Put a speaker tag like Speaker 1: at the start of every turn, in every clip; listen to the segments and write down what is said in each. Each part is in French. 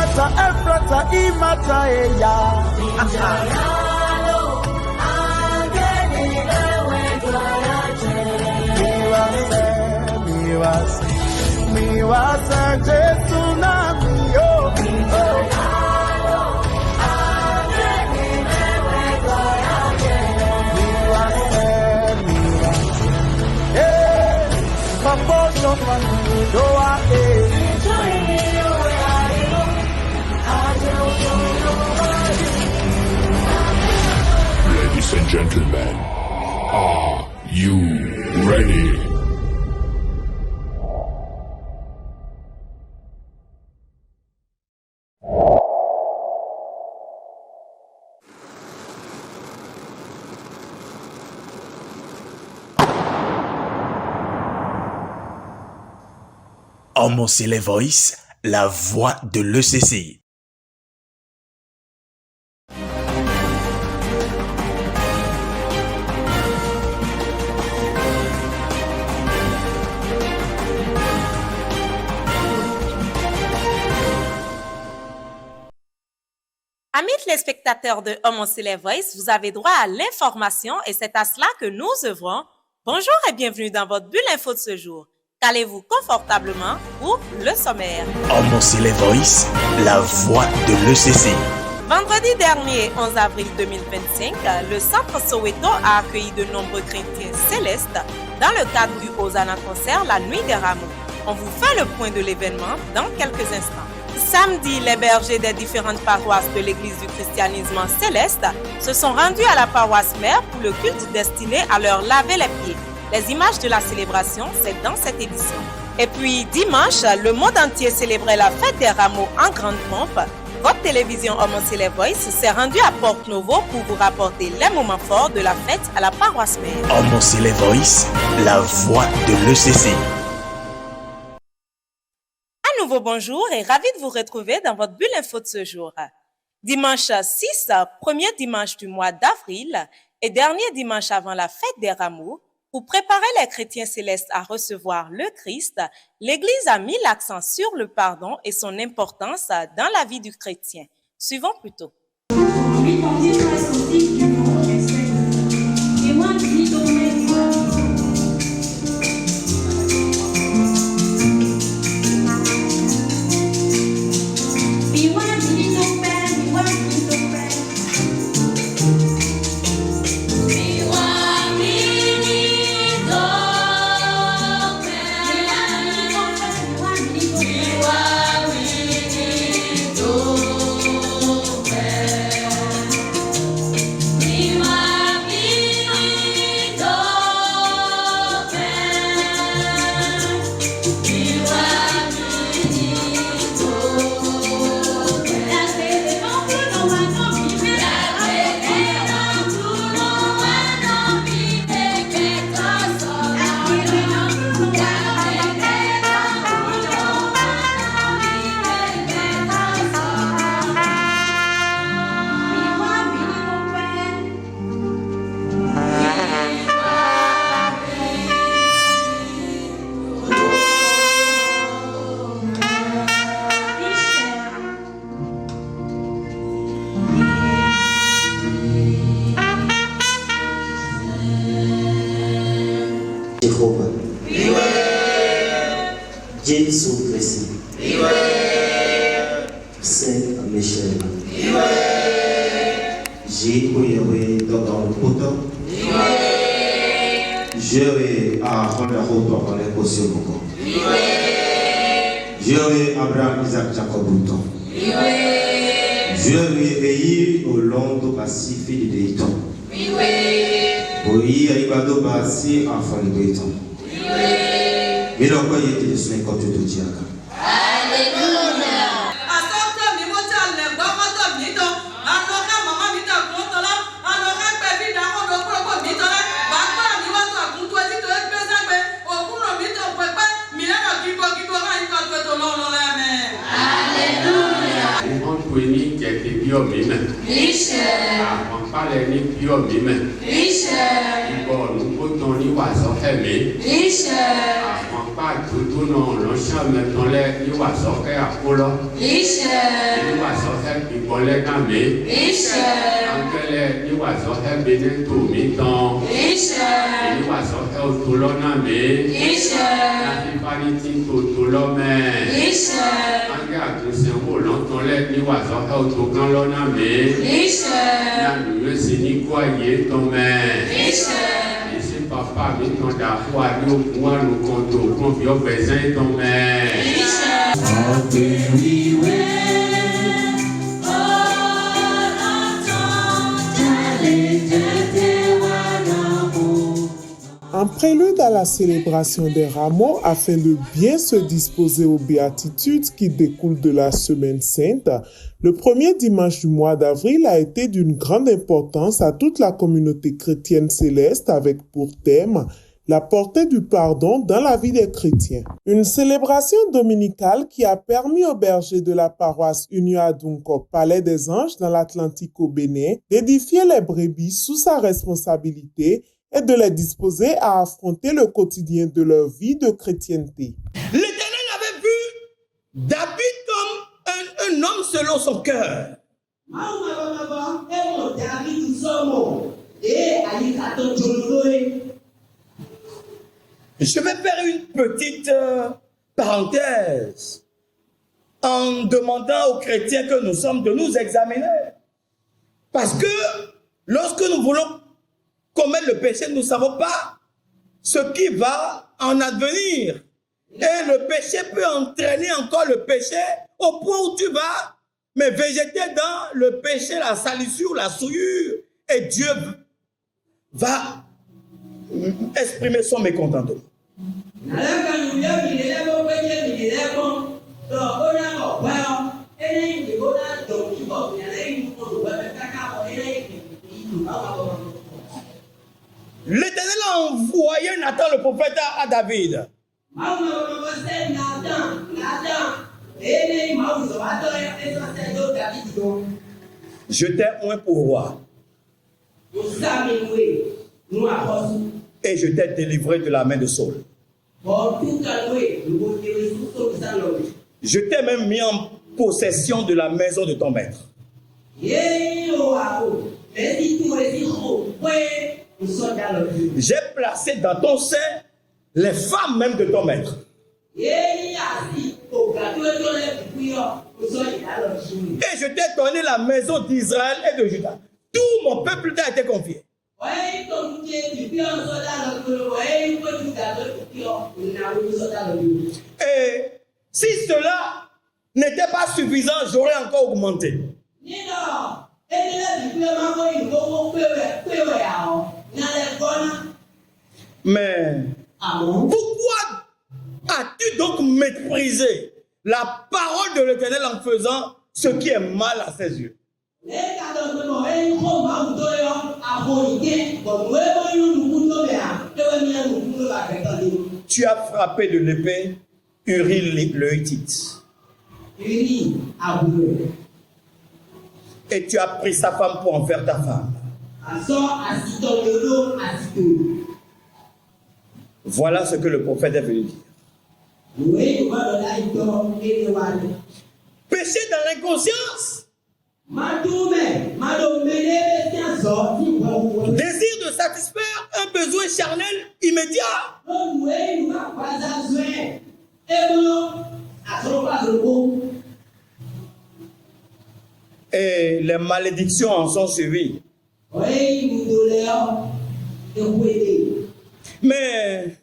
Speaker 1: Efrata, Efrata, Imata, Eya. Miwasa, Jesu na miyo.
Speaker 2: Ladies and gentlemen, are you ready?
Speaker 3: Homocele Voice, la voix de l'ECC.
Speaker 4: Amis téléspectateurs de Homocele Voice, vous avez droit à l'information et c'est à cela que nous œuvrons. Bonjour et bienvenue dans votre bulle info de ce jour. Calez-vous confortablement pour le sommaire.
Speaker 3: Homocele Voice, la voix de l'ECC.
Speaker 4: Vendredi dernier, 11 avril 2025, le Centre Soweto a accueilli de nombreux chrétiens célestes dans le cadre du Hosanna Concert La Nuit des Rameaux. On vous fait le point de l'événement dans quelques instants. Samedi, les bergers des différentes paroisses de l'Église du christianisme céleste se sont rendus à la paroisse mère pour le culte destiné à leur laver les pieds. Les images de la célébration, c'est dans cette édition. Et puis dimanche, le monde entier célébrait la fête des rameaux en grande pompe. Votre télévision Homocele Voice s'est rendue à Porte-Novo pour vous rapporter les moments forts de la fête à la paroisse mère.
Speaker 3: Homocele Voice, la voix de l'ECC.
Speaker 4: Un nouveau bonjour et ravi de vous retrouver dans votre bulle info de ce jour. Dimanche 6, premier dimanche du mois d'avril et dernier dimanche avant la fête des rameaux, pour préparer les chrétiens célestes à recevoir le Christ, l'Église a mis l'accent sur le pardon et son importance dans la vie du chrétien. Suivons plutôt.
Speaker 5: Jehovah. Jésus Christ. Saint Michel. Jéhovah dans le poteau. Je vais à Honda Roto dans les potions beaucoup. Je vais Abraham, Isaac, Jacob, Bouton. Je vais veiller au long du Pacifique de Dayton. Oui, Aïbado Bassi, enfant de Dayton. Mais le quoi il était de ce côté de Diaka.
Speaker 6: Papa, nous t'en d'avoir, nous comptons, qu'on vient besoin ton mère.
Speaker 7: En prélude à la célébration des rameaux, afin de bien se disposer aux béatitudes qui découlent de la Semaine Sainte, le premier dimanche du mois d'avril a été d'une grande importance à toute la communauté chrétienne céleste avec pour thème la portée du pardon dans la vie des chrétiens. Une célébration dominicale qui a permis aux bergers de la paroisse Union Adunco Palais des Anges dans l'Atlantique au Bénin d'édifier les brebis sous sa responsabilité et de les disposer à affronter le quotidien de leur vie de chrétienté.
Speaker 8: L'Éternel avait vu David comme un homme selon son cœur. Je vais faire une petite parenthèse en demandant aux chrétiens que nous sommes de nous examiner. Parce que lorsque nous voulons commettre le péché, nous ne savons pas ce qui va en advenir. Et le péché peut entraîner encore le péché au point où tu vas mais végéter dans le péché, la salissure, la souillure. Et Dieu va exprimer son mécontentement. L'Éternel a envoyé Nathan le prophète à David. Je t'ai oint pour roi. Et je t'ai délivré de la main de Saul. Je t'ai même mis en possession de la maison de ton maître. J'ai placé dans ton sein les femmes même de ton maître. Et je t'ai donné la maison d'Israël et de Juda. Tout mon peuple t'a été confié. Et si cela n'était pas suffisant, j'aurais encore augmenté. Mais pourquoi as-tu donc méprisé la parole de l'Éternel en faisant ce qui est mal à ses yeux? Tu as frappé de l'épée Uri le Hittite. Et tu as pris sa femme pour en faire ta femme. Voilà ce que le prophète est venu dire. Péché dans l'inconscience. Désir de satisfaire un besoin charnel immédiat. Et les malédictions en sont suivies. Mais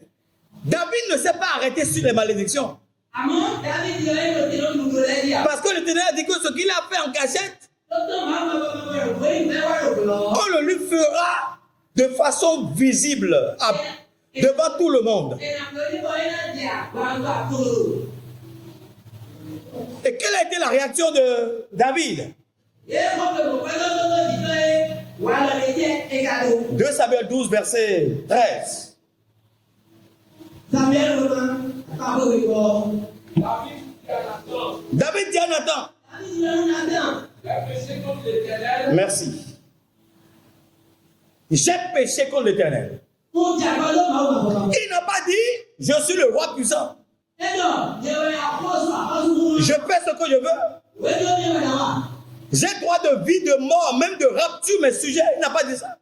Speaker 8: David ne s'est pas arrêté sur les malédictions. Parce que l'Éternel a dit que ce qu'il a fait en cachette, on le lui fera de façon visible devant tout le monde. Et quelle a été la réaction de David? 2 Samuel 12, verset 13. David dit à Nathan. Merci. J'ai péché contre l'Éternel. Il n'a pas dit je suis le roi puissant. Je fais ce que je veux. J'ai droit de vie, de mort, même de rapture, mes sujets. Il n'a pas dit ça.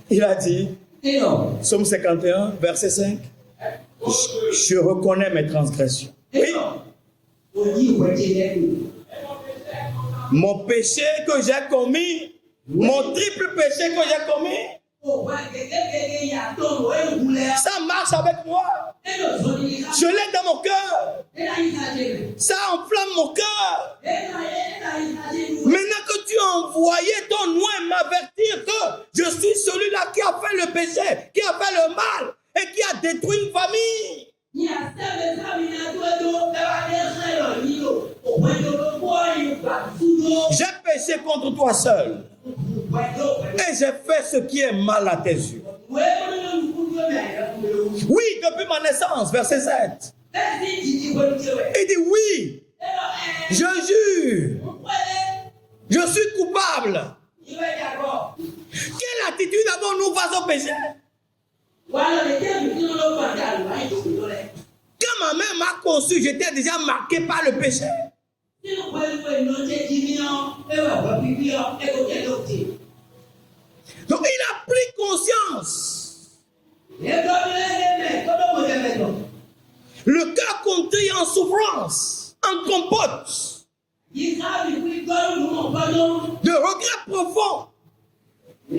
Speaker 8: Il a dit, Psaume 51, verset 5, je reconnais mes transgressions. Oui. Mon péché que j'ai commis, mon triple péché que j'ai commis, ça marche avec moi. Je l'ai dans mon cœur. Ça enflamme mon cœur. Maintenant que tu as envoyé ton nom et m'avertir que je suis celui-là qui a fait le péché, qui a fait le mal et qui a détruit une famille. J'ai péché contre toi seul. Et j'ai fait ce qui est mal à tes yeux. Oui, depuis ma naissance, verset 7. Il dit oui, je jure, je suis coupable. Quelle attitude avons-nous face au péché? Quand ma mère m'a conçu, j'étais déjà marqué par le péché. Donc il a pris conscience. Le cœur contrit en souffrance, en compote, de regrets profonds. Et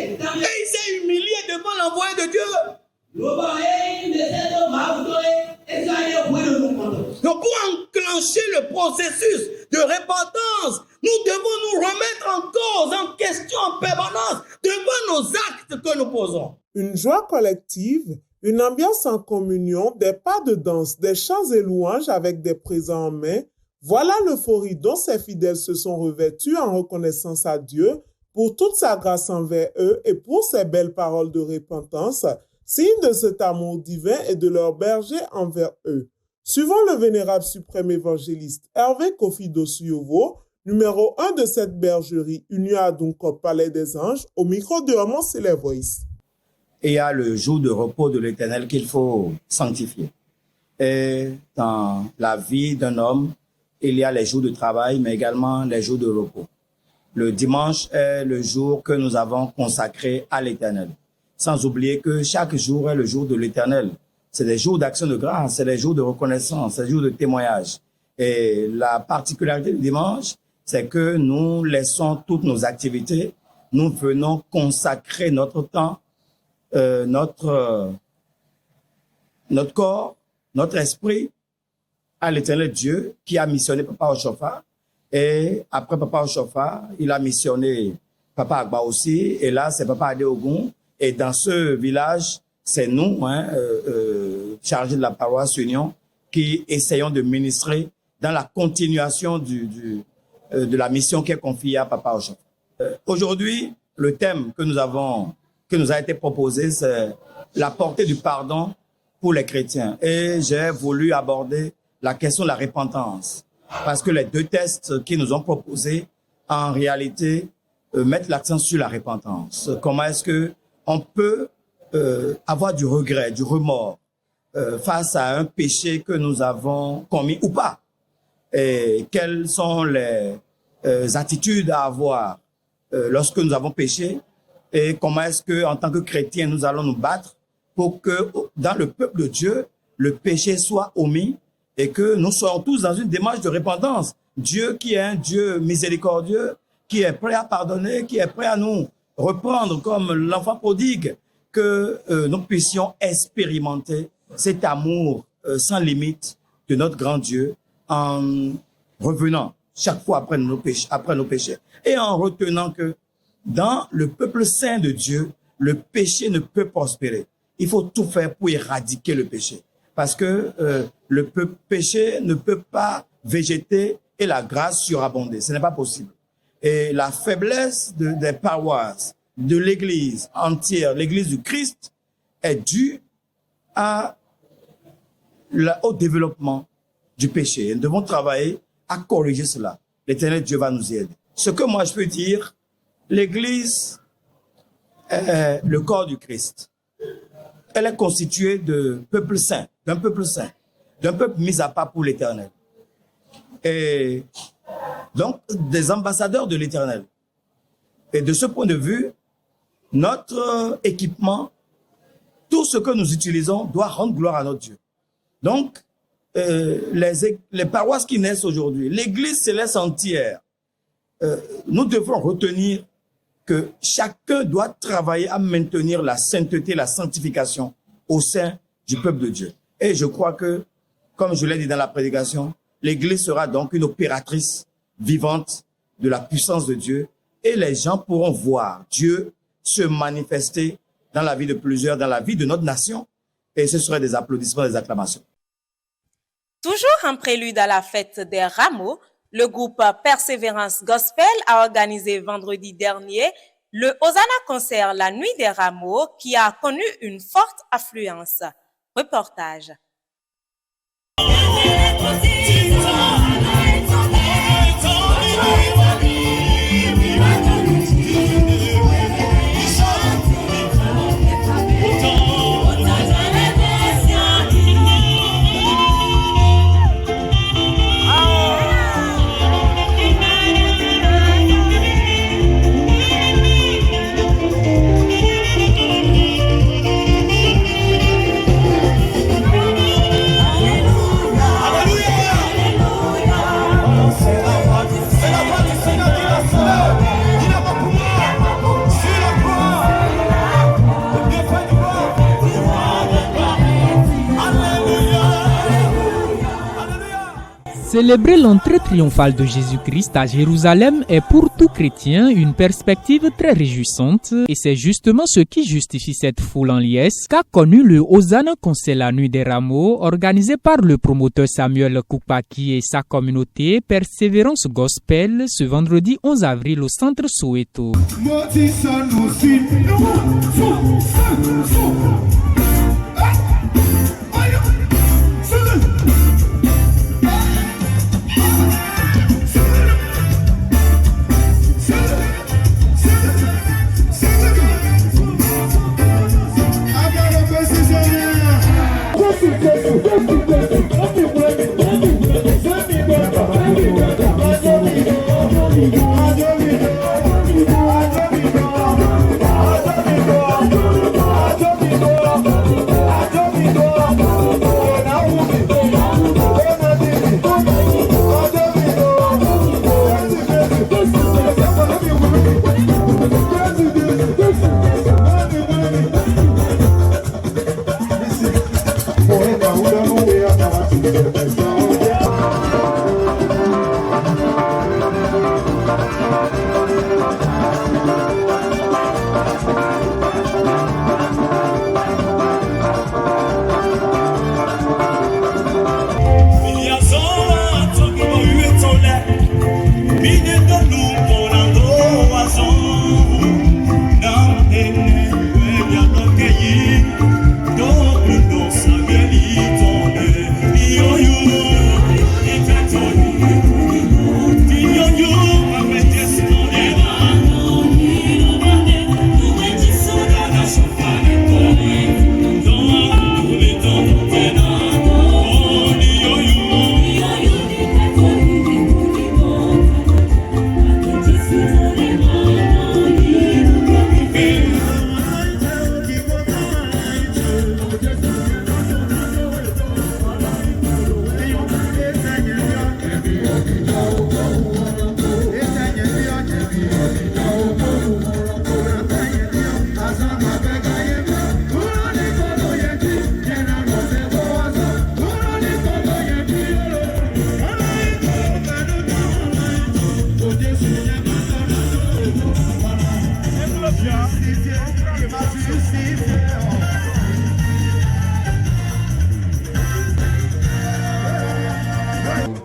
Speaker 8: il s'est humilié devant l'envoyé de Dieu. Donc pour enclencher le processus de repentance, nous devons nous remettre en cause, en question, en permanence, devant nos actes que nous posons.
Speaker 7: Une joie collective, une ambiance en communion, des pas de danse, des chants et louanges avec des présents en main, voilà l'euphorie dont ces fidèles se sont revêtus en reconnaissance à Dieu pour toute sa grâce envers eux et pour ses belles paroles de repentance, signe de cet amour divin et de leur berger envers eux. Suivant le vénérable suprême évangéliste Hervé Kofi Dosuyovo, numéro 1 de cette bergerie unie à Dunkop, Palais des Anges, au micro de Amon Célé Voice.
Speaker 9: Et il y a le jour de repos de l'Éternel qu'il faut sanctifier. Et dans la vie d'un homme, il y a les jours de travail, mais également les jours de repos. Le dimanche est le jour que nous avons consacré à l'Éternel. Sans oublier que chaque jour est le jour de l'Éternel. C'est des jours d'action de grâce, c'est des jours de reconnaissance, c'est des jours de témoignage. Et la particularité du dimanche, c'est que nous laissons toutes nos activités, nous venons consacrer notre temps, notre corps, notre esprit à l'Éternel Dieu qui a missionné Papa Ochofa. Et après Papa Ochofa, il a missionné Papa Agba aussi. Et là, c'est Papa Adéogun. Et dans ce village, c'est nous, chargés de la paroisse Union, qui essayons de ministrer dans la continuation de la mission qui est confiée à Papa Ochofa. Aujourd'hui, le thème que nous a été proposé, c'est la portée du pardon pour les chrétiens. Et j'ai voulu aborder la question de la repentance. Parce que les deux textes qui nous ont proposés, en réalité, mettent l'accent sur la repentance. Comment est-ce que on peut avoir du regret, du remords face à un péché que nous avons commis ou pas? Et quelles sont les attitudes à avoir lorsque nous avons péché? Et comment est-ce que, en tant que chrétiens, nous allons nous battre pour que, dans le peuple de Dieu, le péché soit omis et que nous soyons tous dans une démarche de repentance. Dieu qui est un Dieu miséricordieux, qui est prêt à pardonner, qui est prêt à nous reprendre comme l'enfant prodigue, que nous puissions expérimenter cet amour sans limite de notre grand Dieu en revenant chaque fois après nos péchés et en retenant que dans le peuple saint de Dieu, le péché ne peut prospérer. Il faut tout faire pour éradiquer le péché. Parce que le péché ne peut pas végéter et la grâce surabonder. Ce n'est pas possible. Et la faiblesse des paroisses, de l'Église entière, l'Église du Christ, est due au développement du péché. Et nous devons travailler à corriger cela. L'Éternel Dieu va nous y aider. Ce que moi je peux dire, l'Église le corps du Christ. Elle est constituée de peuple saint, d'un peuple mis à part pour l'Éternel. Et donc, des ambassadeurs de l'Éternel. Et de ce point de vue, notre équipement, tout ce que nous utilisons doit rendre gloire à notre Dieu. Donc, les paroisses qui naissent aujourd'hui, l'Église céleste entière, nous devons retenir que chacun doit travailler à maintenir la sainteté, la sanctification au sein du peuple de Dieu. Et je crois que, comme je l'ai dit dans la prédication, l'Église sera donc une opératrice vivante de la puissance de Dieu et les gens pourront voir Dieu se manifester dans la vie de plusieurs, dans la vie de notre nation, et ce serait des applaudissements, des acclamations.
Speaker 4: Toujours en prélude à la fête des Rameaux, le groupe Persévérance Gospel a organisé vendredi dernier le Hosanna Concert La Nuit des Rameaux qui a connu une forte affluence. Reportage.
Speaker 10: Célébrer l'entrée triomphale de Jésus-Christ à Jérusalem est pour tout chrétien une perspective très réjouissante et c'est justement ce qui justifie cette foule en liesse qu'a connu le Hosanna Concert La Nuit des Rameaux organisé par le promoteur Samuel Koupaki et sa communauté Persévérance Gospel ce vendredi 11 avril au centre Soweto.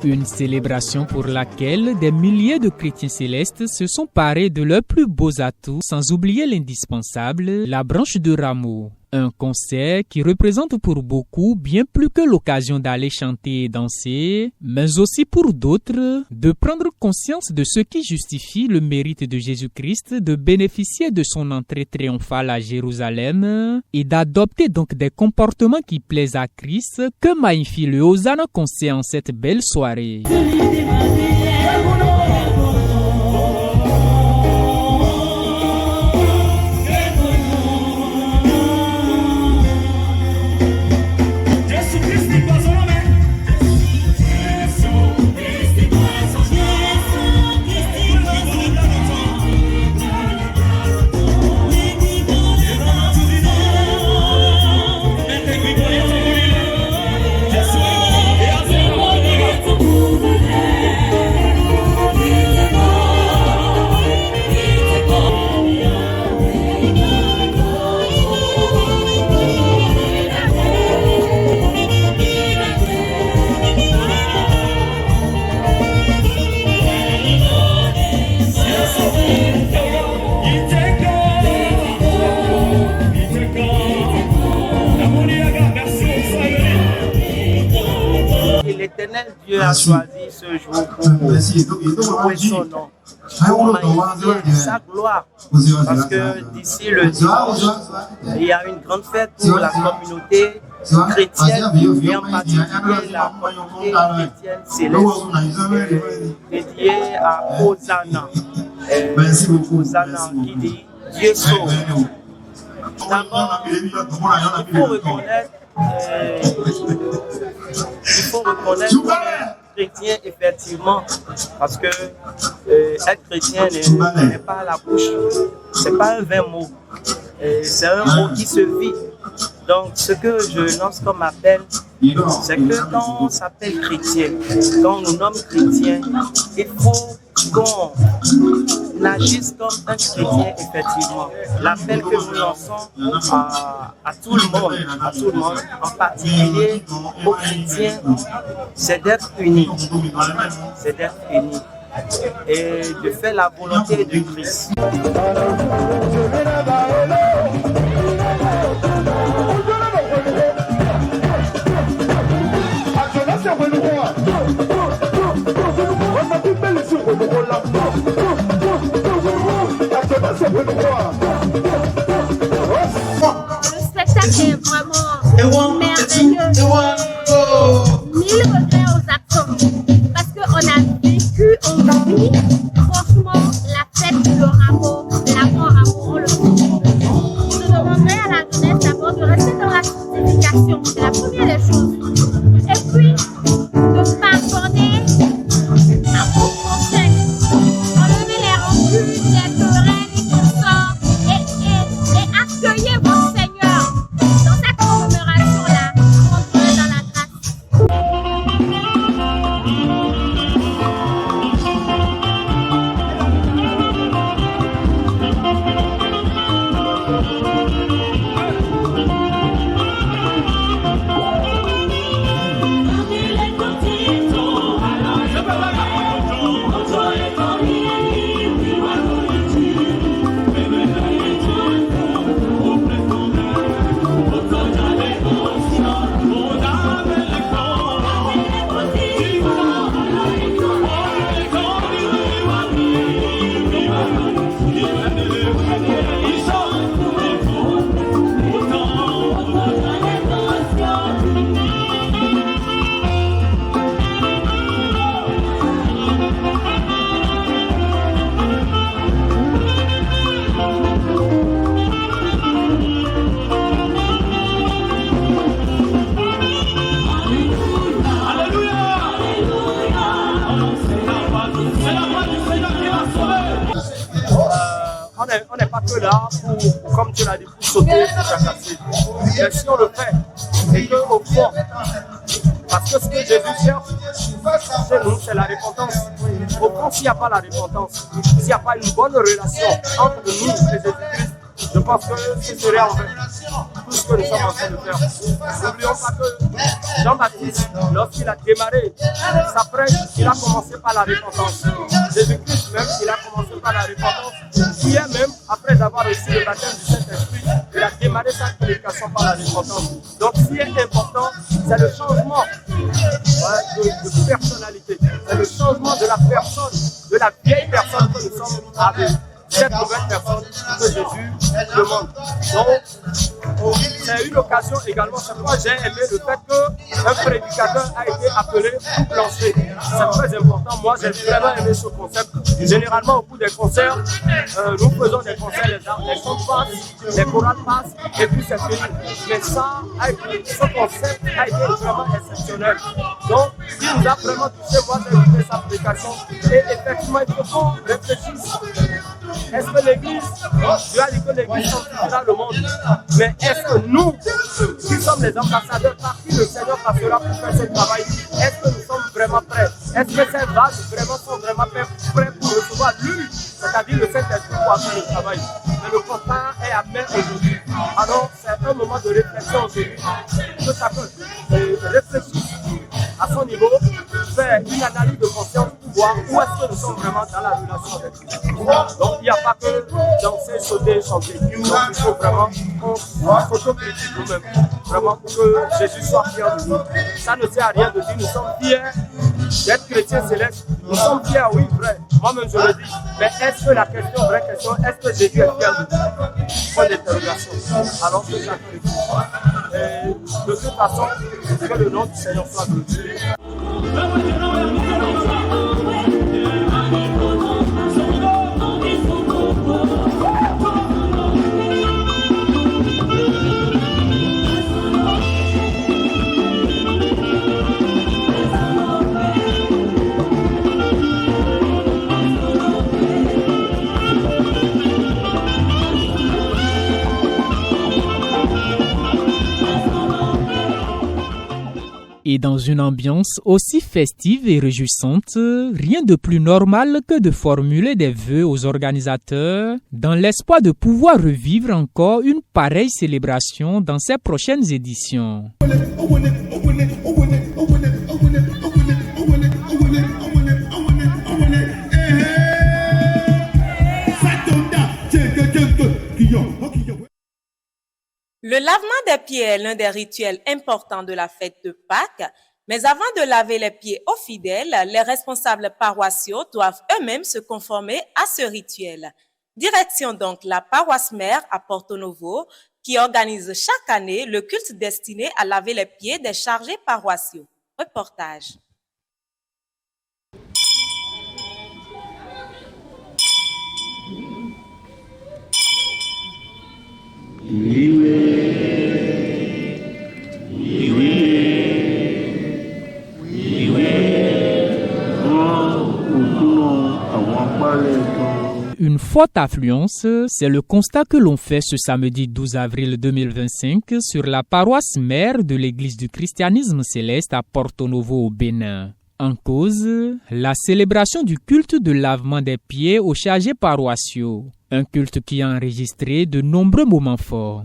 Speaker 10: Une célébration pour laquelle des milliers de chrétiens célestes se sont parés de leurs plus beaux atouts, sans oublier l'indispensable, la branche de rameau. Un concert qui représente pour beaucoup bien plus que l'occasion d'aller chanter et danser, mais aussi pour d'autres de prendre conscience de ce qui justifie le mérite de Jésus-Christ de bénéficier de son entrée triomphale à Jérusalem et d'adopter donc des comportements qui plaisent à Christ que magnifie le Hosanna concert en cette belle soirée.
Speaker 11: L'Éternel Dieu a choisi ce jour pour louer son nom, pour magnifier sa gloire. Parce que d'ici le dimanche, il y a une grande fête pour la communauté chrétienne et en particulier la communauté chrétienne céleste dédiée à Hosanna. Hosanna qui dit Dieu sauve. D'abord, il faut reconnaître qu'on est chrétien effectivement, parce que être chrétien n'est pas la bouche, c'est pas un vain mot, c'est un mot qui se vit. Donc ce que je lance comme appel, c'est que quand on s'appelle chrétien, quand on nous nomme chrétien, il faut qu'on agisse comme un chrétien effectivement. L'appel que nous lançons à tout le monde, en particulier aux chrétiens, c'est d'être unis. C'est d'être unis et de faire la volonté de Christ.
Speaker 12: Le spectacle est vraiment merveilleux. Mille regrets aux acteurs parce qu'on a vécu, on vit franchement la fête, le rameau, l'amour, on le vit. Je demanderai à la jeunesse d'abord de rester dans la sanctification, c'est la première des choses. Et puis, de pardonner à vos prochains, enlever les rancunes, les querelles, les consorts et accueillir votre Seigneur dans cette commémoration-là, rentrez dans la grâce.
Speaker 11: On n'est pas que là pour, comme tu l'as dit, pour sauter, pour chasser. Mais si on le fait, et qu'au fond, parce que ce que Jésus cherche chez nous, c'est la repentance. Au fond, s'il n'y a pas la repentance, s'il n'y a pas une bonne relation entre nous et Jésus-Christ, je pense que ce serait en vain tout ce que nous sommes en train de faire. N'oublions pas que Jean-Baptiste, lorsqu'il a démarré sa prêche, il a commencé par la repentance. Jésus-Christ même, il a commencé par la repentance. Hier même, après avoir reçu le baptême du Saint-Esprit, il a démarrer sa communication par la repentance. Donc, ce qui est important, c'est le changement de personnalité. C'est le changement de la personne, de la vieille personne que nous sommes avec cette nouvelle personne que Jésus demande. Donc, c'est une occasion également, c'est pourquoi j'ai aimé le fait qu'un prédicateur a été appelé pour plancher. C'est très important. Moi, j'ai vraiment aimé ce concept. Généralement, au bout des concerts, nous faisons des concerts, les chants passent, les chorales passent, et puis c'est fini. Mais ça, ce concept a été vraiment exceptionnel. Donc, il nous a vraiment touché, moi, j'ai écouté sa prédication. Et effectivement, il faut qu'on réfléchisse. Est-ce que l'Église, Dieu a dit que l'Église sanctifiera le monde, mais est-ce que nous, qui sommes les ambassadeurs par qui le Seigneur passera pour faire ce travail, est-ce que nous sommes vraiment prêts? Est-ce que ces vases sont vraiment prêts pour recevoir lui, c'est-à-dire le Saint-Esprit pour faire le travail? Mais le contrat est à main aujourd'hui. Alors c'est un moment de réflexion aujourd'hui, que chacun réfléchisse à son niveau, faire une analyse de conscience pour voir où est-ce que nous sommes vraiment dans la relation avec lui. Donc il n'y a pas que danser, sauter, chanter. Donc il faut vraiment qu'on s'autocritique nous-mêmes, vraiment pour que Jésus soit fier de nous. Ça ne sert à rien de dire nous sommes fiers d'être chrétiens célestes. Nous sommes fiers, oui, vrai. Moi-même je le dis. Mais est-ce que la question, vraie question, est-ce que Jésus est fier de nous? Point d'interrogation. Alors que chacun le dit. Et de toute façon, que le nom du Seigneur soit glorifié.
Speaker 10: Et dans une ambiance aussi festive et réjouissante, rien de plus normal que de formuler des vœux aux organisateurs dans l'espoir de pouvoir revivre encore une pareille célébration dans ces prochaines éditions.
Speaker 4: Le lavement des pieds est l'un des rituels importants de la fête de Pâques, mais avant de laver les pieds aux fidèles, les responsables paroissiaux doivent eux-mêmes se conformer à ce rituel. Direction donc la paroisse mère à Porto Novo, qui organise chaque année le culte destiné à laver les pieds des chargés paroissiaux. Reportage.
Speaker 10: Une forte affluence, c'est le constat que l'on fait ce samedi 12 avril 2025 sur la paroisse mère de l'Église du christianisme céleste à Porto Novo au Bénin. En cause, la célébration du culte de lavement des pieds aux chargés paroissiaux. Un culte qui a enregistré de nombreux moments forts.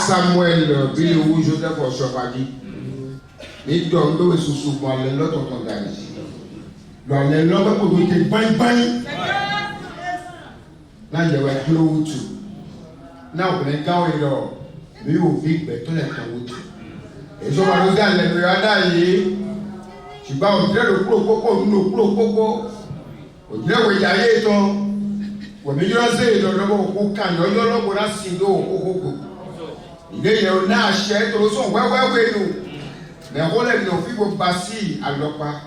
Speaker 13: Samuel Bilou Joseph Osopadi. Il donne sous souvent les lots dans les lots pour vous dire bye bye. Now you were close to. Now when I go in there, we will be better than the wood. Et so on regarde les regards là, tu vas entrer le coco, Ojile we jaye ton. We mi yo se lo lo ko kan yo lo ko na sin do ko. Ile ye na se to so we nu. Me ko le no fi bo basi alopa.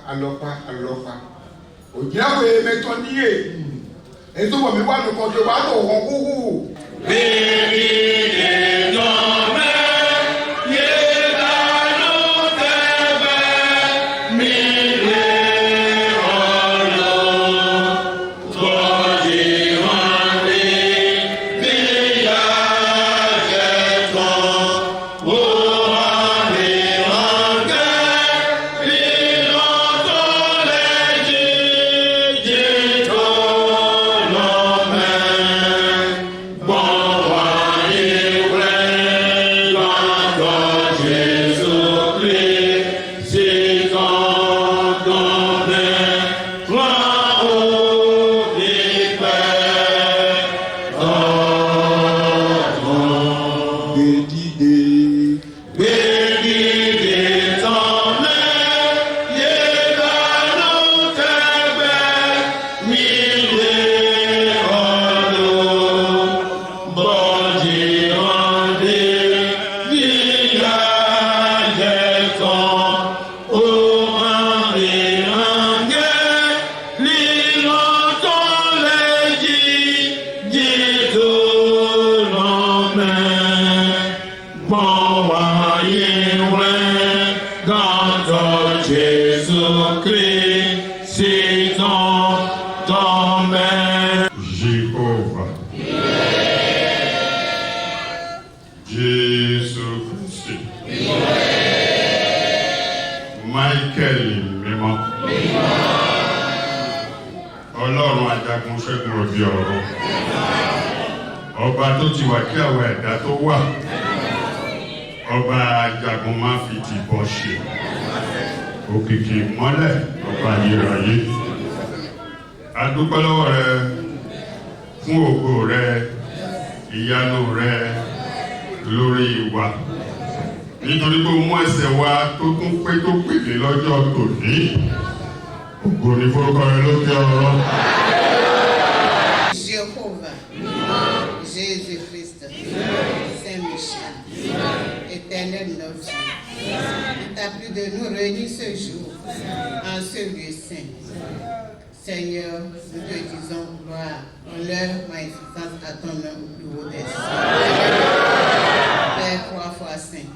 Speaker 13: Ojile we me ton niye. E to bo mi wa no ko to ba do won kuku. Baby no me
Speaker 6: Ọba tó ti wà kí àwọn ẹ̀dá tó wà, ọba ajagun máa fi tìbọn ṣe, òkìkí mọ́lẹ̀ ọba ayérayé. A dúpẹ́ lọ́wọ́ rẹ fún ògo rẹ, ìyanu rẹ lórí wa. Nítorí pé ó mú ẹsẹ̀ wa tó tún pé tó pèlè lọ́jọ́ tòní. Ògo ni forúkọ rẹ lókè ọ̀rọ̀.
Speaker 14: Jésus-Christ, Saint-Michel, éternel notre Dieu, il t'a plu de nous réunir ce jour en ce lieu saint. Seigneur, nous te disons gloire, honneur, magnificence à ton nom au plus haut des cieux. Père 3 fois saint,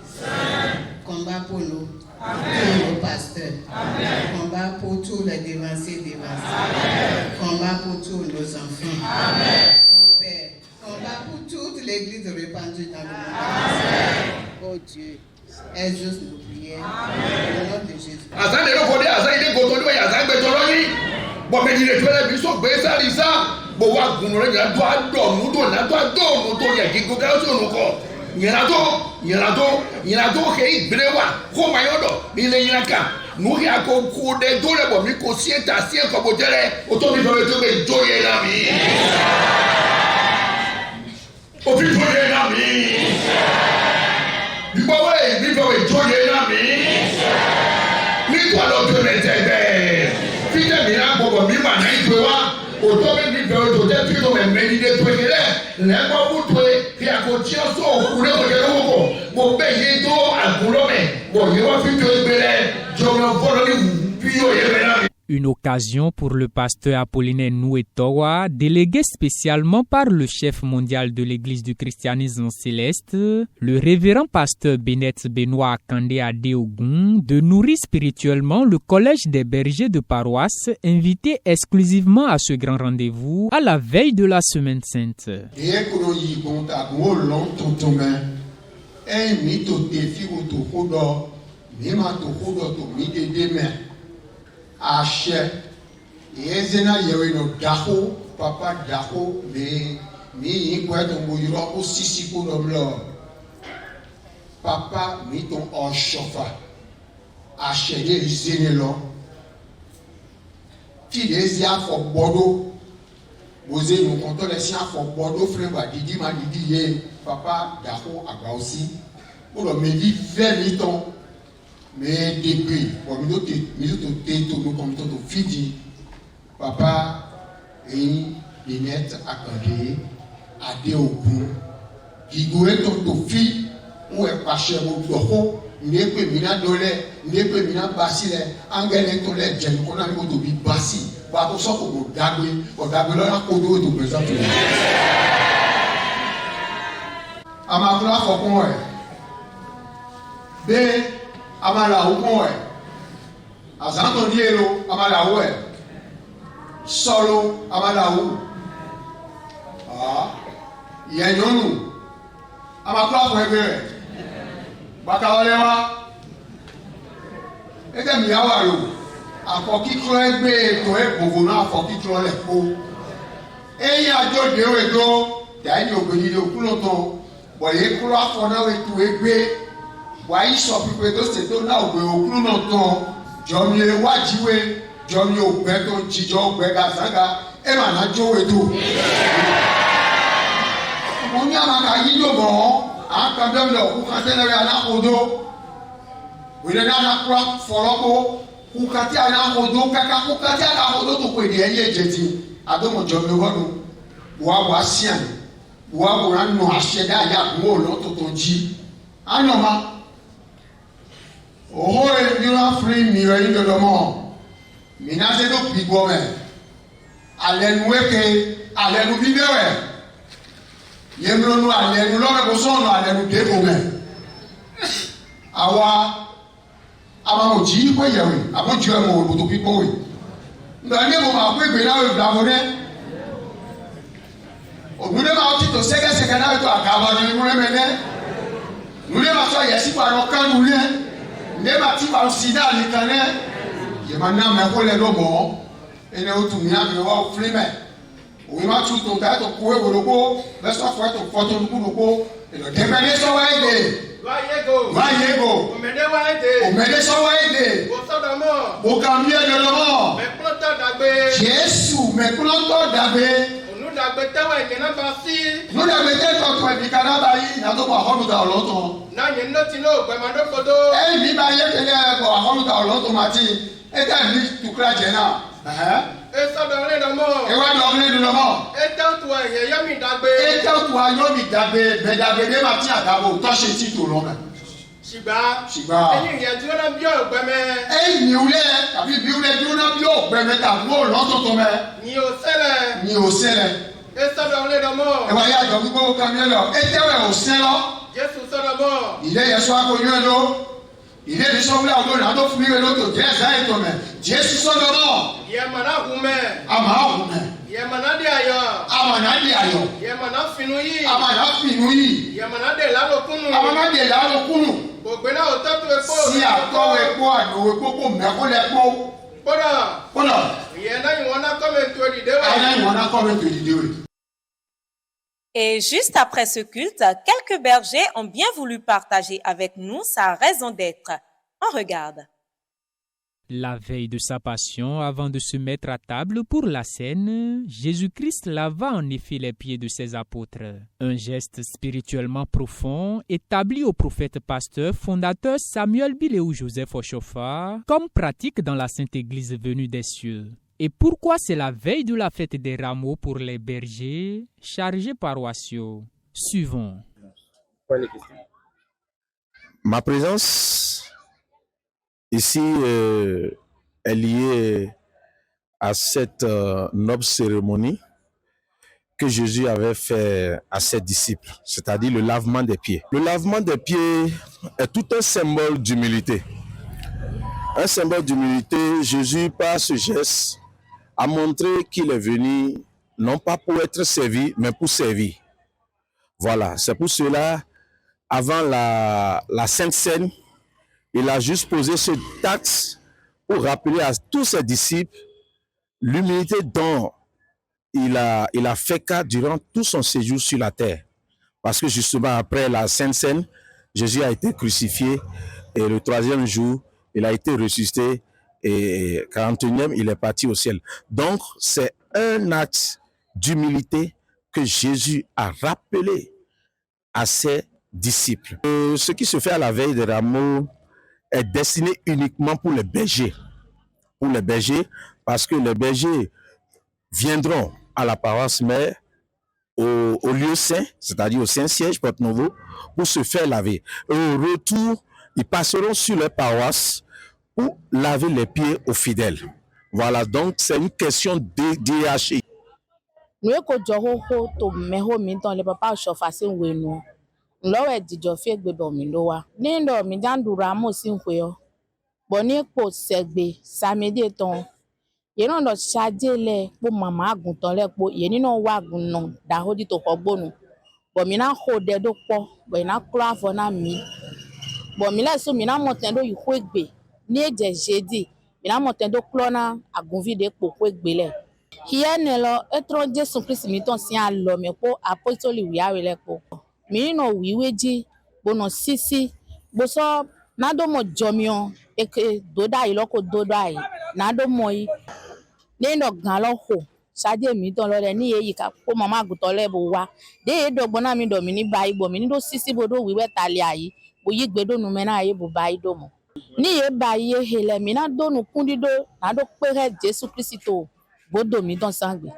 Speaker 14: combat pour nous, pour nos pasteurs, combat pour tous les dévancés, combat pour tous nos enfants. Oh Père, combat pour toute l'église répandue dans le monde. Oh Dieu, exauce nos prières. Au nom de Jésus.
Speaker 10: Une occasion pour le pasteur Apollinaire Nouetowa, délégué spécialement par le chef mondial de l'Église du christianisme céleste, le révérend pasteur Bennett Benoît Kandé Adeogun, de nourrir spirituellement le collège des bergers de paroisse, invité exclusivement à ce grand rendez-vous à la veille de la Semaine Sainte.
Speaker 13: Ache ezena yewe no daho papa daho me mi yiko eto muyiro o sisi ko no blo papa mi ton o shofa ache de izene lo ti de si afo bodo boze no konto le si afo bodo frère ba didi ma didi ye papa daho agba aussi o lo me di ve mi ton. Mais depuis, papa et Linette Akandé, Adéogun, Guigoué Totofi, ou est pas cher au bureau, n'est que Mina Dolé, n'est que Mina Basile, Angèle Tolé, Jen, qu'on a mis au Tobi Bassi, pour tout ça pour vous dagouer, pour dagouer là, pour tout le présent. Amakula Fokon, B, Amala Okon, Azantondielo, Amala Oué, Solo, Amala Ou. Ah, il y a une nous. Amakula Fokon, Bakawalewa, et des miawalo, à Foki Kroé B, Toé, Bogona, à Foki Kroé, et il y a deux et deux, il y a une obédience au couloton. Boye kuro afɔna wetu egbe wayi sɔfi to seto na ogbe okunu na tɔn jɔnmi ewajiwe jɔnmi ogbɛ to jijɔ ogbɛ gazaga ema na dzo wetu. mo ní amaka yi do mɔ akadɔm le kukate le anakodo wele ne anakura fɔlɔko kukate anakodo kaka kukate anakodo to ko edi eye dzeti adomo jɔnmi wɔnu wa sian. Wa wòrán nù aṣẹ́dá àyàgbó lọ́tọ̀tọ̀ jí ányọ̀má òhó ìdíwọ́n fún ìmìíràn yìí lọ́dọ̀mọ́ mìíràn tó pìgbọ́ mẹ́ alẹ́nu wéke alẹ́nu bíbẹ́wẹ̀ yẹmúlónú alẹ́nu lọ́rẹ́kọ̀ sọ́ọ̀nù alẹ́nu débò mẹ́ àwa amamọ̀jì kọ́ yẹ̀wé àmọ́jì ẹ̀mọ̀ òbòtò pípọ̀ wẹ̀ nígbà ní mo máa pé ìgbéyàwó ìdààmú rẹ̀. Nous avons dit que c'est que c'est que nous avons dit que nous avons dit que nous avons dit que nous avons dit que nous avons dit que nous avons dit que nous avons dit que nous avons dit que nous avons dit nous l'avons été contre les Canadaïs, nous avons pas dans l'autre. Et il m'a dit que nous avons dans l'autre mati. Et il dit tout clair, Jenna. Et ça donne le mot. Et ouais, donne le mot. Et tant toi, Yomi Dabé. Et tant toi, Yomi Dabé. Mais Dabé, mais Mati à Dabo, toi, chez Tito, l'homme. Shiba. Et il y a du bien au Bémé. Et il y a du bien au Bémé, t'as beau, l'autre tombe. Ni au sel. Et ça dans les domos. Et voilà, donc vous au camion là. Et tu es au sel là. Jésus ça d'abord. Il est soir connu l'eau. Il est descendu à l'eau, l'eau fumé l'autre. Jésus tombe. Jésus ça d'abord. Il est mana roumé. Ama roumé. Il est mana de ailleurs. Amana de ailleurs. Il est mana finouyi. Amana finouyi. Il est mana de là le kunu. Amana de là le kunu. Bobena otatu epo. Si ato epo ano epo ko meko le epo. Poda.
Speaker 4: Et juste après ce culte, quelques bergers ont bien voulu partager avec nous sa raison d'être. On regarde.
Speaker 10: La veille de sa passion, avant de se mettre à table pour la scène, Jésus-Christ lava en effet les pieds de ses apôtres. Un geste spirituellement profond établi au prophète pasteur fondateur Samuel Biléou Joseph Oshofa comme pratique dans la Sainte Église venue des cieux. Et pourquoi c'est la veille de la fête des rameaux pour les bergers chargés paroissiaux? Suivons.
Speaker 15: Ma présence ici est liée à cette noble cérémonie que Jésus avait fait à ses disciples, c'est-à-dire le lavement des pieds. Le lavement des pieds est tout un symbole d'humilité. Un symbole d'humilité, Jésus, par ce geste, a montré qu'il est venu non pas pour être servi, mais pour servir. Voilà, c'est pour cela, avant la Sainte Seine, il a juste posé ce acte pour rappeler à tous ses disciples l'humilité dont il a fait cas durant tout son séjour sur la terre. Parce que justement, après la Sainte Seine, Jésus a été crucifié et le 3e jour, il a été ressuscité et 41e, il est parti au ciel. Donc, c'est un acte d'humilité que Jésus a rappelé à ses disciples. Ce qui se fait à la veille des rameaux est destiné uniquement pour les bergers. Pour les bergers, parce que les bergers viendront à la paroisse mère, au lieu saint, c'est-à-dire au Saint-Siège, Porte-Nouveau, pour se faire laver. Au retour, ils passeront sur leur paroisse pour laver les pieds aux fidèles. Voilà, donc c'est une question de DHI.
Speaker 16: Nous avons to meho minton le papa chofa sin wenu. Lowe dijo fi egbe bo mi lo wa. Ni ndo mi jandu ramo sin kwe yo. Boni po segbe samedi ton. Ye no do chaje le po mama aguntan le po ye ni no wa gunno da hodi to kogbonu. Bo mi na ho de do po, bo na klo afo na mi. Bo mi la so mi na moten do yi ho egbe. Ni eje jeudi, mi na moten do klo na agunvi de po ho egbe le. Hier nelo etron Jesu Christ mi ton si alo me po apostoli wi awele po. Mi no wi weji bono sisi bo so na do mo jomion eke doda iloko doda yi na do mo yi ne no gan lo ho saje mi ton lo re ni eyi ka po mama aguto le bo wa de dogbo na mi do mi ni bayi bo mi ni do sisi bo do wi wetale ayi bo yi gbe do nu me na ayi bo bayi do mo ni ye bayi ye hele mi na do nu kundi do na do pere Jesu Christo bodo mi don sangbe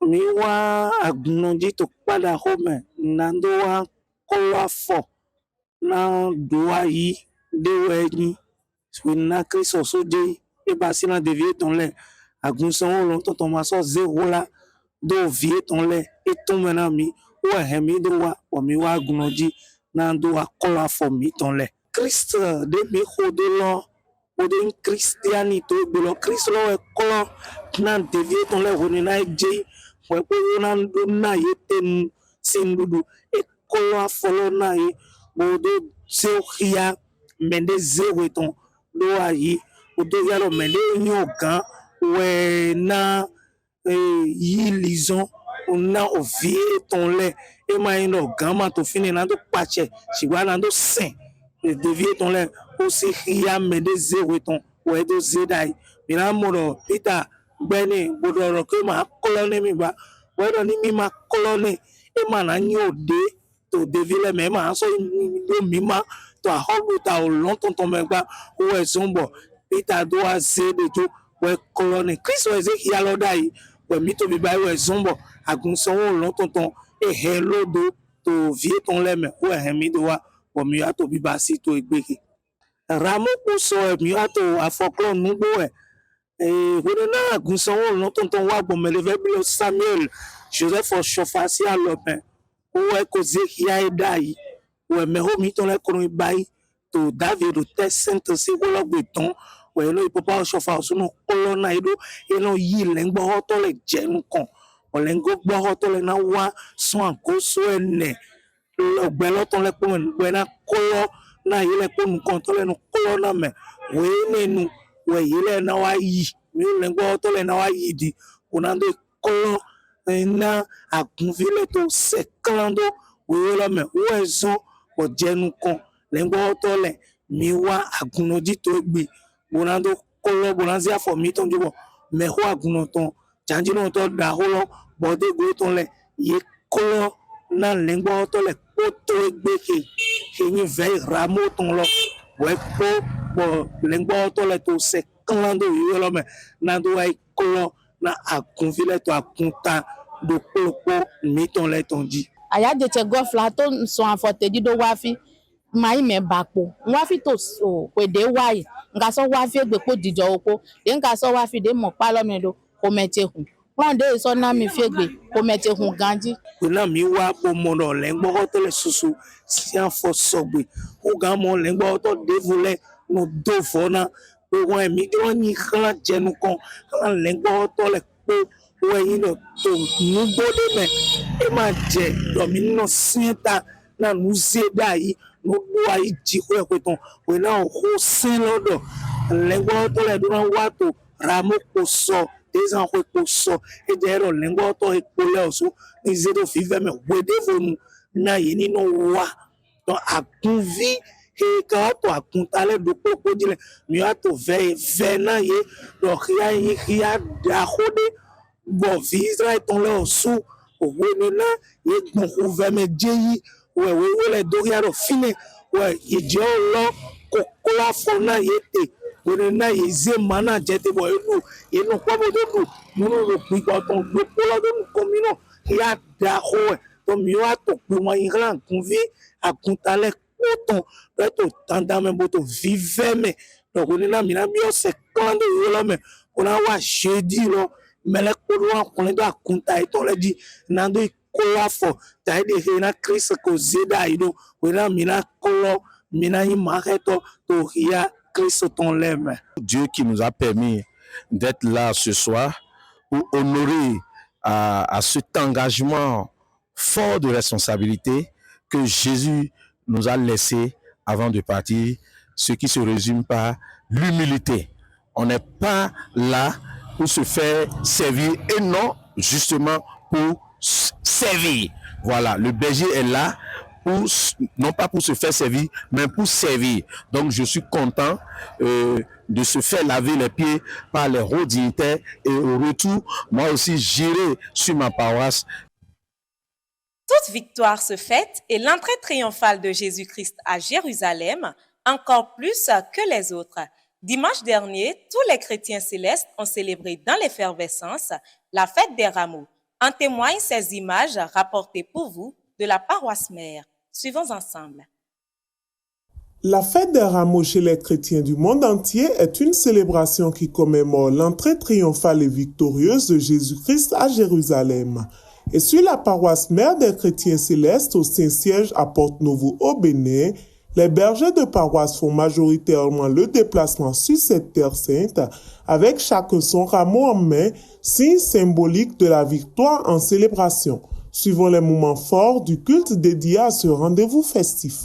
Speaker 17: mi wa agunonji to pada home na do wa kola fo na do ayi de weni swina Kristo soje e ba si na devie ton le agun san lo ton ma so zero la do vie ton le e ton mena mi wa he mi do wa o mi wa agunonji na do wa kola fo mi ton le Christ de mi hodelo odin Christianité belo Christ lo e kola na devie ton le woni na je we ko na do na yeten sindudu e kola folo na yi bodo seokia mende zero ton do ayi odo yalo mende nyogan we na yi lison na ovie ton le e ma ino gama to fini na do pache siwa na do saint devie ton le aussi ria mende zero ton we do zedai mina moro Peter beni bodo ko ma kolone mi ba we do ni mi ma kolone e ma na nyode to devile me ma so do mi ma to a hobu ta o lon ton me gba o e zombo Peter do a zede jo we kolone Christ we ze ya lo dai we mi to bi ba we zombo agun so o lon ton e he lo do to vie ton le me o e mi do wa o mi a to bi ba si to egbeke ramo ko so e mi a to afoklo nu gbo e we na agun so o lon ton wa gbo me le ve Samuel Joseph Oshofa si a lo pe o e ko ze ya e dai we me ho mi ton le kro bai to David te saint si wo lo gbe ton we no papa Oshofa so no kolona ido e no yi le ngbo ho to le je nu kan o le ngo gbo ho to le na wa so ankoso ene ogbe lo ton le po we na kolo na yi le po nu kan to le no kolo na me we nenu we yi le na wa yi mi le ngbo to le na wa yi di onando kolo na agunvile to seklando we lo me we zo o jenu kan le ngbo to le mi wa agunoji to gbe onando kolo bonanzi afo mi ton jobo me ho aguno ton janji no to da ho lo bode go ton le ye kolo na le ngbo to le po to gbe ke ni ve ramo ton lo we po bo le ngbo to le to seklando we lo me na do ai kolo na agunvile to akunta do popo mi ton le ton di
Speaker 16: aya de che gofla to so afote di do wa fi mai me bapo wa fi to so we de wai nga so wa fi egbe po dijo oko de nga so wa fi de mo pa lo me do ko meche hun ron de so na mi fi egbe ko meche hun ganji
Speaker 17: na mi wa po mo no le ngbo to le susu si afo sogbe o ga mo le ngbo to devule no do fo na pe won mi do ni kala jenu kan kala le ngbo to le po we yin no to nu bode me e ma je do mi no sienta na nu zeda yi no do ayi ji ko e ton we na ho sin lodo le ngbo to le do na wa to ramo ko so des en ko so e je ro le ngbo to e ko le oso ni zedo fi ve me we de vonu na yi ni no wa to akunvi he ka to akuntale do popo dile mi a to ve na ye do khia da khode bo vi Israel ton le oso o we na ye gbon ko ve me jeyi we le do ya ro fine we ije lo ko la fo na ye te Onena yeze mana jete bo enu kwa bo do no lo pi ko ton do pola do komino ya da ho to mi wa to pe mo yin kunvi akuntale koton to tanda me bo to vive me donc onena mina mi o se kando yo me ona wa shedi lo mele ko lo kon do akunta e to le di nando kola fo ta de na Christ ko zeda ido ona mina kolo mina yi mareto to ria
Speaker 15: Dieu qui nous a permis d'être là ce soir pour honorer à cet engagement fort de responsabilité que Jésus nous a laissé avant de partir, ce qui se résume par l'humilité. On n'est pas là pour se faire servir et non justement pour servir. Voilà, le berger est là non pas pour se faire servir, mais pour servir. Donc je suis content de se faire laver les pieds par les hauts dignitaires et au retour, moi aussi j'irai sur ma paroisse.
Speaker 4: Toute victoire se fête et l'entrée triomphale de Jésus-Christ à Jérusalem, encore plus que les autres. Dimanche dernier, tous les chrétiens célestes ont célébré dans l'effervescence la fête des rameaux. En témoignent ces images rapportées pour vous de la paroisse mère. Suivons ensemble.
Speaker 7: La fête des rameaux chez les chrétiens du monde entier est une célébration qui commémore l'entrée triomphale et victorieuse de Jésus-Christ à Jérusalem. Et sur la paroisse mère des chrétiens célestes au Saint-Siège à Porte-Novo au Bénin, les bergers de paroisse font majoritairement le déplacement sur cette terre sainte avec chacun son rameau en main, signe symbolique de la victoire en célébration. Suivons les moments forts du culte dédié à ce rendez-vous festif.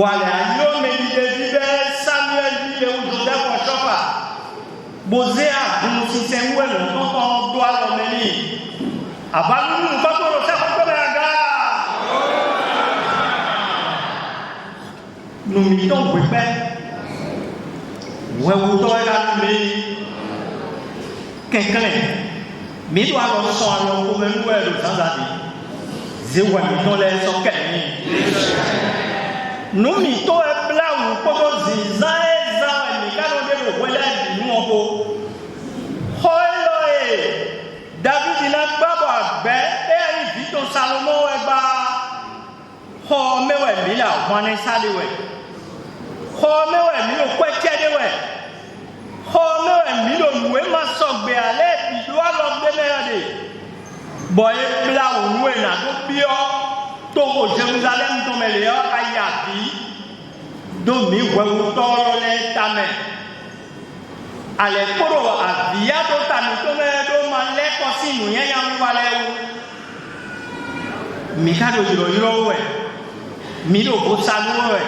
Speaker 8: Voilà, yo me dit de Samuel dit ou Joseph Ochopa. Bosé à nous si c'est où on doit l'emmener. Avant nous pas pour le faire comme un gars. Nous mettons prépare. Ouais, vous doit la quelqu'un. Mais doit le son alors comme nous le sans avis. Je vois mettons les son nous mettons un plat ou comme zizan et zan et quand on dit le voilà nous on peut. David il a pas ben et il vit ton Salomon et ba ho me we mi la wan sa de we ho me we mi lo kwe che de we ho me we mi lo we ma so gbe ale bi do lo gbe me de boy bla o we na do bio to ko Jerusalem to me le aya bi do mi we o to le tame ale koro avia do tame to me do ma le ko sinu yen ya mi wale o mi ka do yiro we mi do bo salu we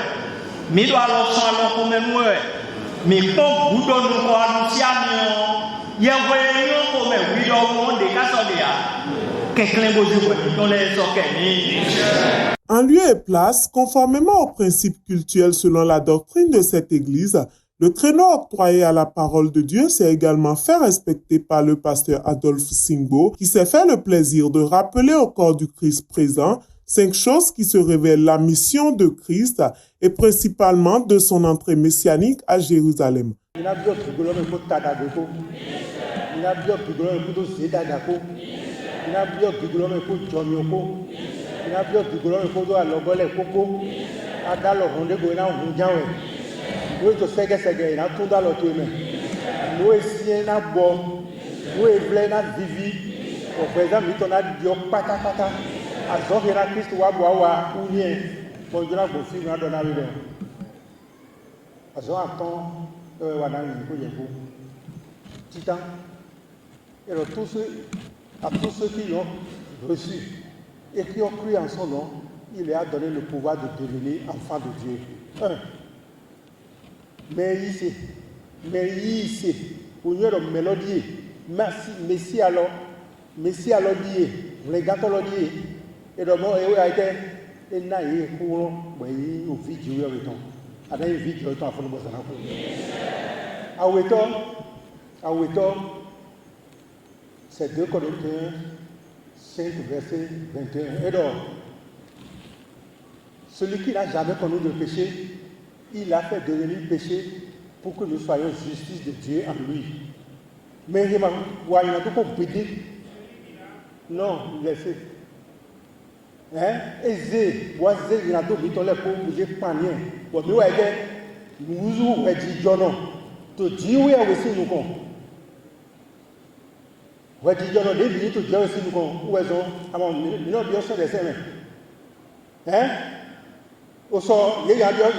Speaker 8: mi do alo so alo ko me mu we mi ko budo no ko anu si ami o ye we yo ko me wi do mo de ka so de ya keklen bo ju we to le so ke ni.
Speaker 7: En lieu et place, conformément aux principes cultuels selon la doctrine de cette église, le créneau octroyé à la parole de Dieu s'est également fait respecter par le pasteur Adolphe Singbo, qui s'est fait le plaisir de rappeler au corps du Christ présent 5 choses qui se révèlent la mission de Christ et principalement de son entrée messianique à Jérusalem.
Speaker 1: Nous to sege na tunda lo to me nous esi na bo nous evle na vivi au présent mi to na dio pata pata azo na Christ wa unien bon dira bo fi na do na wi do azo aton wa na ni ko yebo titan et à tous ceux qui l'ont reçu et qui ont cru en son nom, il leur a donné le pouvoir de devenir enfants de Dieu. Mais ici, pour nous, le mélodie, Messie alors dit, les gâteaux le dit, et le mot est été, et n'a eu courant, mais il y a une vidéo avec toi. Il y a une vidéo avec toi, il faut le voir. À Ouéton, c'est 2 Corinthiens 5, verset 21. Et donc, celui qui n'a jamais connu de péché, il a fait devenir péché pour que nous soyons justice de Dieu en lui. Mais il y a tout pour pédir. Non, laissez. Eze, il y a tout pour les pauvres, vous êtes pas rien. Bon, nous, nous, dit non. To Dieu, oui, aussi, nous, con. Ouais, dit non, des minutes, Dieu aussi, nous, con. Où est-ce qu'on a nous, bien sûr, des semaines. Au sort, il y a des choses.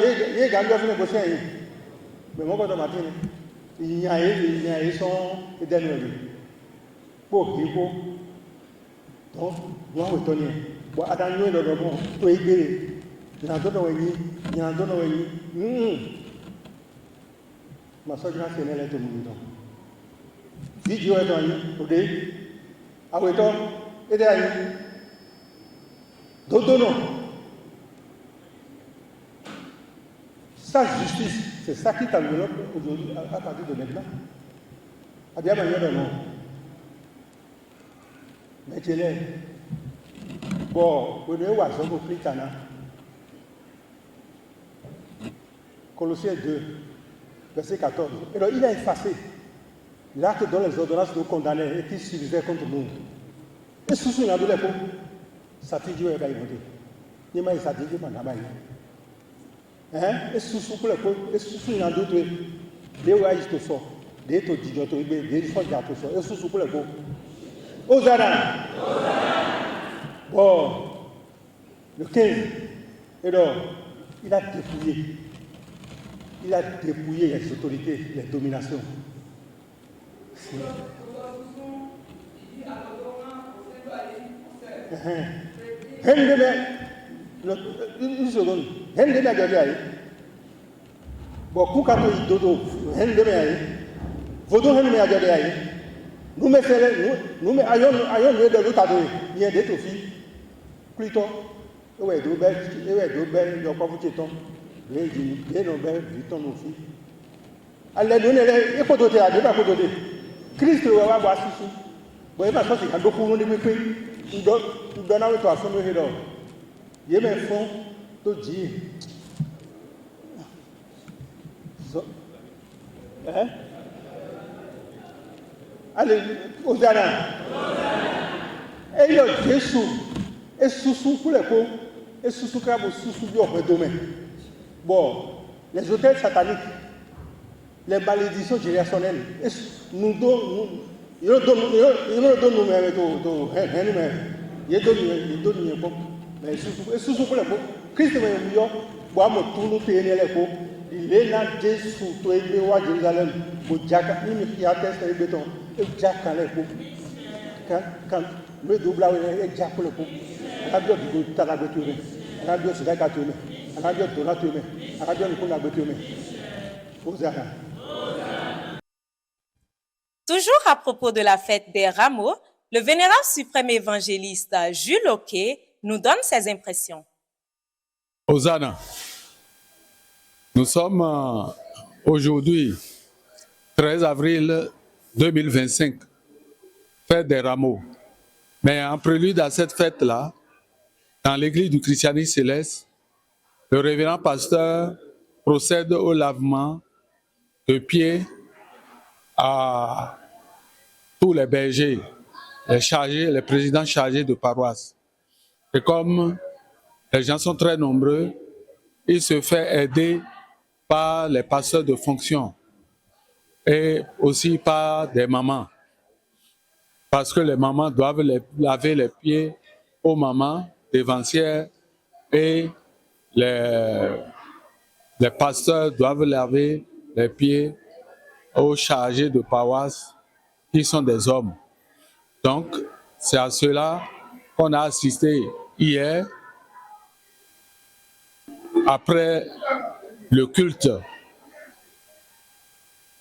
Speaker 1: Mais moi, quand je m'attends, il y a son dernier. Pour qui, pour. Donc, moi, je suis bon, attendez, le rebond, tout est guéri. Il y a un don, il y a un don. Ma soeur, c'est elle est au monde. Vidéo est en ligne, ok? Ah oui, toi, et derrière. D'autres non. Sa justice, c'est ça qui t'enveloppe aujourd'hui, à partir de maintenant. À bien manière de non. Mais tu es bon, vous devez voir ce que vous faites. Colossiens 2, verset 14. Et donc, il a effacé l'acte dont les ordonnances nous condamnaient et qui suffisaient contre nous. Et sous il a donné pour ça fait Dieu est inventé. Il m'a dit ça dit que mon abaye. Et sous pour le coup, et sous il a d'autres des ouais il te sort, des to dit to des fois il a to sort. Et sous pour le coup. Hosanna. Bon, le 15. Et donc, il a dépouillé les autorités, les dominations. Une seconde. hen de me ajode aye. Bon, kukato i dodo, hen de me aye. Vodo hen me ajode aye. Nous me faisons, nous me ayon de l'autre il y a des filles. Plutôt, ouais, do bel, donc pas vous téton. Bien non bel, viton nos filles. Allez donner les, il faut doter à deux, pas pour doter. Christ va voir sous. Bon, il va sortir quand beaucoup de pays, nous donne à toi, son héros. Il y a mes fonds, tout dire. Hein? Allez, Hosanna. Et il y a des sous. Et sous pour les pauvres. Et sous crabes, sous du domaine. Bon, les hôtels sataniques, les malédictions générationnelles, nous donnent nous-mêmes. Ils donnent nous-mêmes. Mais sous pour les pauvres. Christ m'a dit, moi, je tourne les pauvres. Il est là, Jésus, toi, il est à Jérusalem. Pour Jack, il y a testé le béton. Et Jack, quand le double est Jack pour le pauvre. Radio du Tarabétumé, Radio Sudakatumé, Radio Donatumé, Radio Niconabetumé.
Speaker 4: Toujours à propos de la fête des rameaux, le vénérable suprême évangéliste Jules Oquet nous donne ses impressions.
Speaker 18: Hosanna. Nous sommes aujourd'hui, 13 avril 2025, fête des rameaux. Mais en prélude à cette fête-là, dans l'église du christianisme céleste, le révérend pasteur procède au lavement de pieds à tous les bergers, les présidents chargés de paroisse. Et comme les gens sont très nombreux, il se fait aider par les pasteurs de fonction et aussi par des mamans. Parce que les mamans doivent laver les pieds aux mamans dévancières et les pasteurs doivent laver les pieds aux chargés de paroisse qui sont des hommes. Donc, c'est à cela qu'on a assisté hier après le culte.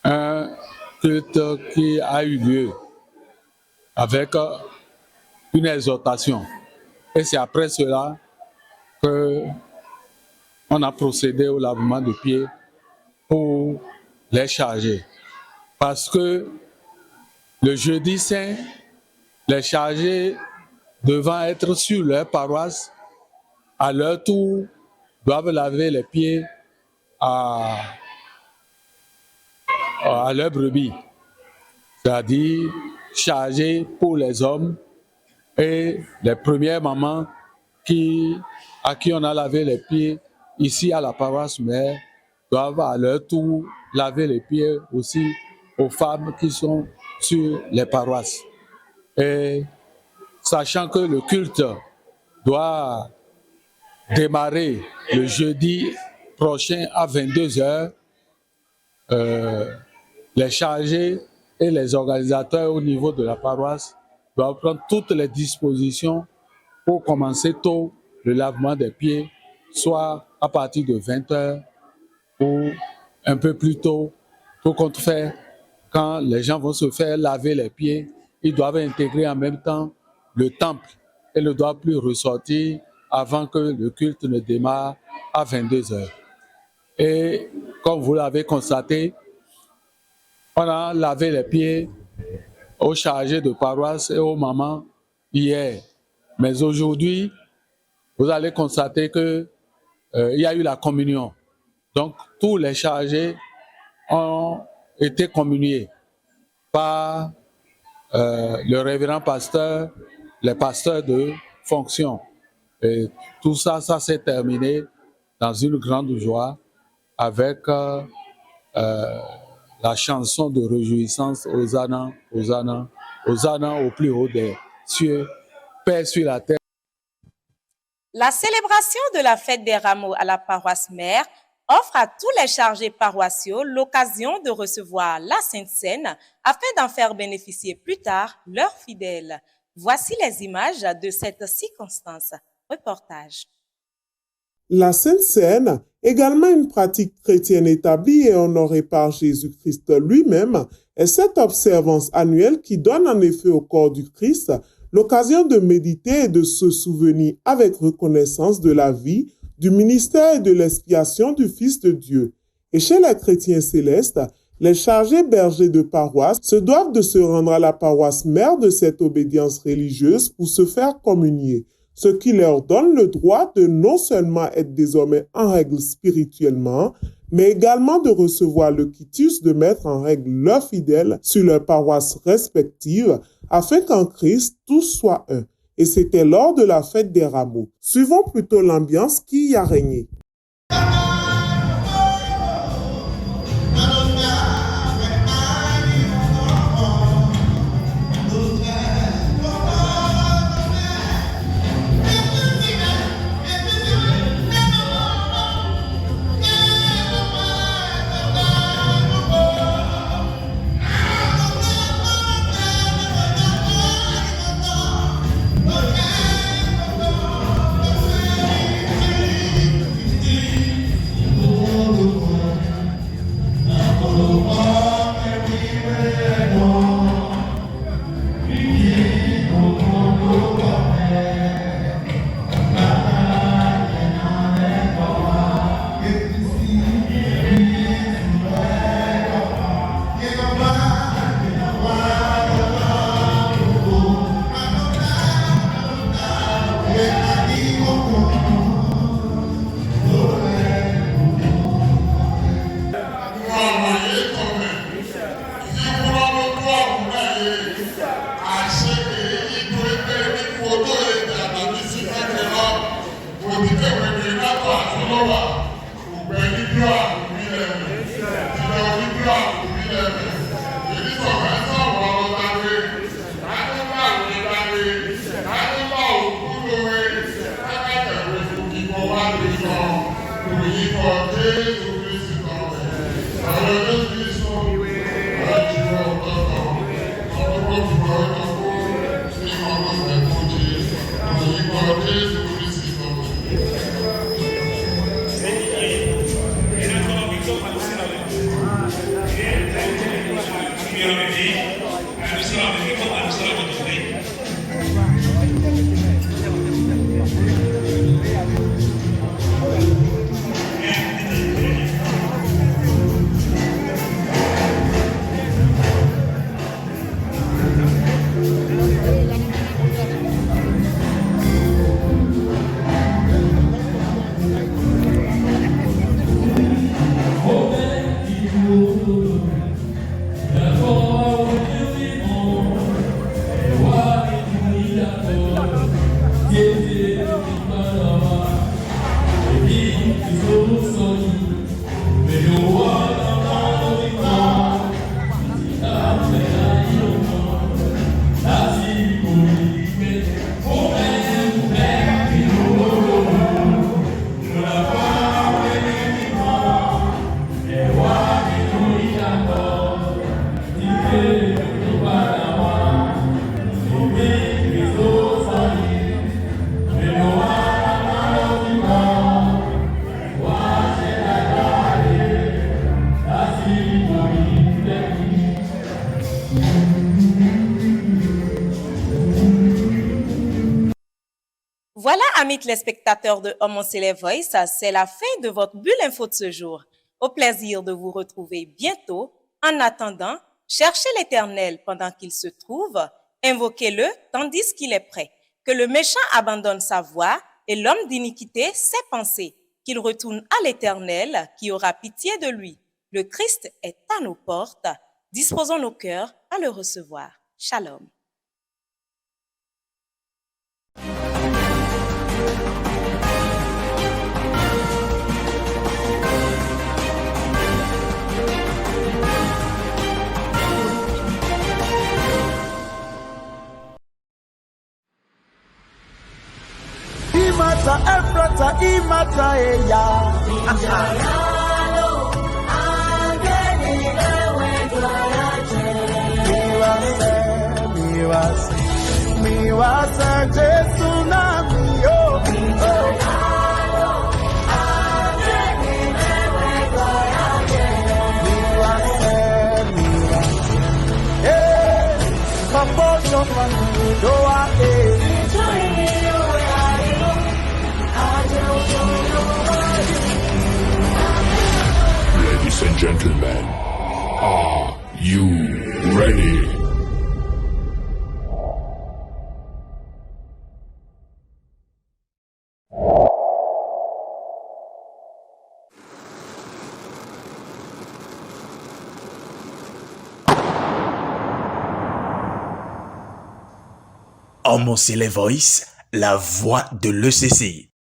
Speaker 18: Un culte qui a eu lieu avec une exhortation. Et c'est après cela qu'on a procédé au lavement de pieds pour les charger. Parce que le jeudi saint, les chargés devant être sur leur paroisse, à leur tour, doivent laver les pieds à leur brebis. C'est-à-dire chargés pour les hommes et les premières mamans à qui on a lavé les pieds ici à la paroisse mère doivent à leur tour laver les pieds aussi aux femmes qui sont sur les paroisses. Et sachant que le culte doit démarrer le jeudi prochain à 22h, les chargés et les organisateurs au niveau de la paroisse doivent prendre toutes les dispositions pour commencer tôt le lavement des pieds, soit à partir de 20h ou un peu plus tôt, pour qu'on fait quand les gens vont se faire laver les pieds, ils doivent intégrer en même temps le temple et ne doivent plus ressortir avant que le culte ne démarre à 22h. Et comme vous l'avez constaté, on a lavé les pieds aux chargés de paroisse et aux mamans hier. Mais aujourd'hui, vous allez constater qu'il y a eu la communion. Donc, tous les chargés ont été communiés par le révérend pasteur, les pasteurs de fonction. Et tout ça, ça s'est terminé dans une grande joie avec la chanson de réjouissance Hosanna, Hosanna, Hosanna au plus haut des cieux, paix sur la terre.
Speaker 4: La célébration de la fête des rameaux à la paroisse mère offre à tous les chargés paroissiaux l'occasion de recevoir la Sainte Seine afin d'en faire bénéficier plus tard leurs fidèles. Voici les images de cette circonstance. Reportage.
Speaker 7: La Sainte Seine, également une pratique chrétienne établie et honorée par Jésus-Christ lui-même, est cette observance annuelle qui donne en effet au corps du Christ l'occasion de méditer et de se souvenir avec reconnaissance de la vie, du ministère et de l'expiation du Fils de Dieu. Et chez les chrétiens célestes, les chargés bergers de paroisse se doivent de se rendre à la paroisse mère de cette obédience religieuse pour se faire communier, ce qui leur donne le droit de non seulement être désormais en règle spirituellement, mais également de recevoir le quitus de mettre en règle leurs fidèles sur leurs paroisses respectives, afin qu'en Christ tous soient un. Et c'était lors de la fête des rameaux. Suivons plutôt l'ambiance qui y a régné.
Speaker 4: Voilà, amis téléspectateurs de Homme Célèbre Voice, c'est la fin de votre bulle info de ce jour. Au plaisir de vous retrouver bientôt. En attendant, cherchez l'Éternel pendant qu'il se trouve, invoquez-le tandis qu'il est prêt. Que le méchant abandonne sa voie et l'homme d'iniquité ses pensées. Qu'il retourne à l'Éternel qui aura pitié de lui. Le Christ est à nos portes. Disposons nos cœurs à le recevoir. Shalom.
Speaker 19: Imata Efrata, Imata Eya. Miwase Jesu na miyo.
Speaker 2: Ladies and gentlemen, are you ready?
Speaker 3: Homo Voice, la voix de l'ECCI.